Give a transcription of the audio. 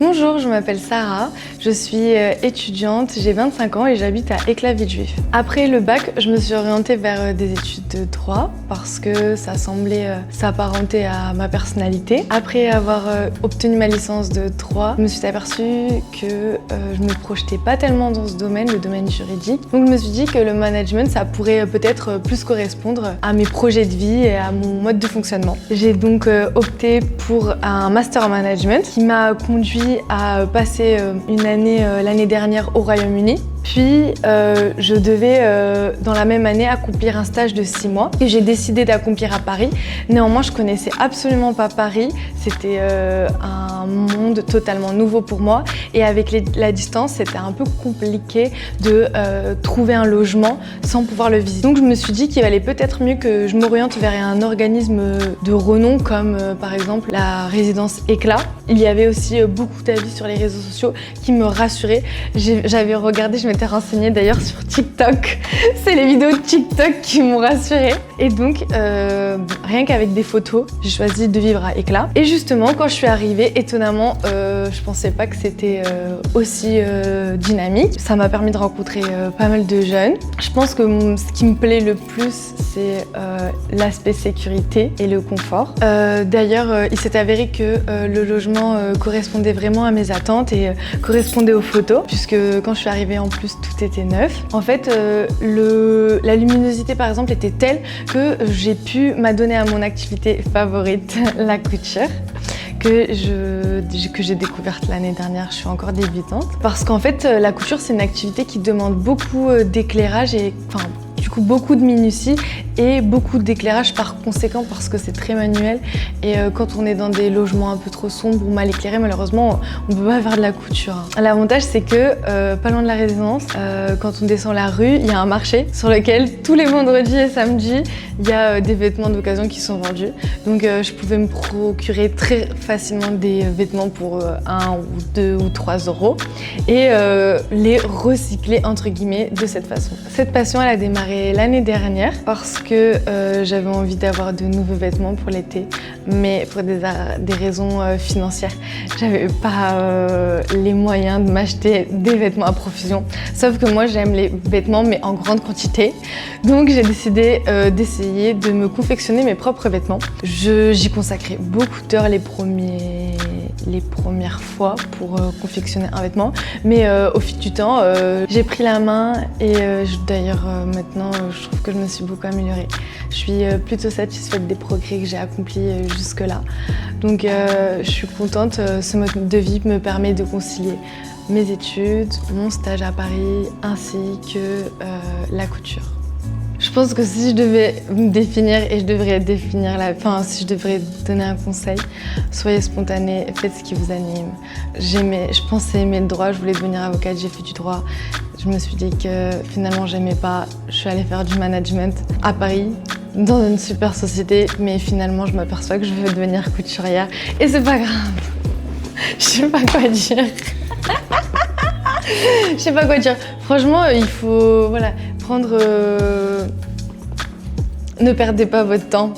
Bonjour, je m'appelle Sarah, je suis étudiante, j'ai 25 ans et j'habite à Éclat-Villejuif. Après le bac, je me suis orientée vers des études de droit parce que ça semblait s'apparenter à ma personnalité. Après avoir obtenu ma licence de droit, je me suis aperçue que je me projetais pas tellement dans ce domaine, le domaine juridique. Donc je me suis dit que le management, ça pourrait peut-être plus correspondre à mes projets de vie et à mon mode de fonctionnement. J'ai donc opté pour un master en management qui m'a conduit à passer une année l'année dernière au Royaume-Uni. Puis je devais dans la même année accomplir un stage de 6 mois que j'ai décidé d'accomplir à Paris. Néanmoins, je connaissais absolument pas Paris. C'était un monde totalement nouveau pour moi et avec la distance, c'était un peu compliqué de trouver un logement sans pouvoir le visiter. Donc je me suis dit qu'il valait peut-être mieux que je m'oriente vers un organisme de renom comme par exemple la résidence Éclat. Il y avait aussi beaucoup d'avis sur les réseaux sociaux qui me rassuraient. J'avais regardé, je m'étais renseignée d'ailleurs sur TikTok. C'est les vidéos de TikTok qui m'ont rassurée. Et donc, rien qu'avec des photos, j'ai choisi de vivre à Éclat. Et justement, quand je suis arrivée, étonnamment, je pensais pas que c'était aussi dynamique. Ça m'a permis de rencontrer pas mal de jeunes. Je pense que ce qui me plaît le plus, c'est l'aspect sécurité et le confort. D'ailleurs, il s'est avéré que le logement correspondait vraiment à mes attentes et correspondait aux photos, puisque quand je suis arrivée, en plus, tout était neuf. En fait, la luminosité, par exemple, était telle que j'ai pu m'adonner à mon activité favorite, la couture, que j'ai découverte l'année dernière. Je suis encore débutante. Parce qu'en fait, la couture, c'est une activité qui demande beaucoup d'éclairage et du coup beaucoup de minutie et beaucoup d'éclairage par conséquent parce que c'est très manuel et quand on est dans des logements un peu trop sombres ou mal éclairés, malheureusement on peut pas faire de la couture. L'avantage c'est que pas loin de la résidence, quand on descend la rue, il y a un marché sur lequel tous les vendredis et samedis il y a des vêtements d'occasion qui sont vendus. Donc je pouvais me procurer très facilement des vêtements pour 1 ou 2 ou 3 euros et les recycler entre guillemets de cette façon. Cette passion elle a démarré l'année dernière parce que j'avais envie d'avoir de nouveaux vêtements pour l'été, mais pour des raisons financières. J'avais pas les moyens de m'acheter des vêtements à profusion. Sauf que moi j'aime les vêtements mais en grande quantité. Donc j'ai décidé d'essayer de me confectionner mes propres vêtements. J'y consacrais beaucoup d'heures les premières fois pour confectionner un vêtement, mais au fil du temps, j'ai pris la main et d'ailleurs maintenant je trouve que je me suis beaucoup améliorée. Je suis plutôt satisfaite des progrès que j'ai accomplis jusque-là. Donc je suis contente, ce mode de vie me permet de concilier mes études, mon stage à Paris ainsi que la couture. Je pense que si je devais me définir et si je devrais donner un conseil, soyez spontané, faites ce qui vous anime. Je pensais aimer le droit, je voulais devenir avocate, j'ai fait du droit. Je me suis dit que finalement j'aimais pas, je suis allée faire du management à Paris, dans une super société, mais finalement je m'aperçois que je veux devenir couturière et c'est pas grave. Je sais pas quoi dire. Je sais pas quoi dire. Franchement, il faut prendre. Ne perdez pas votre temps.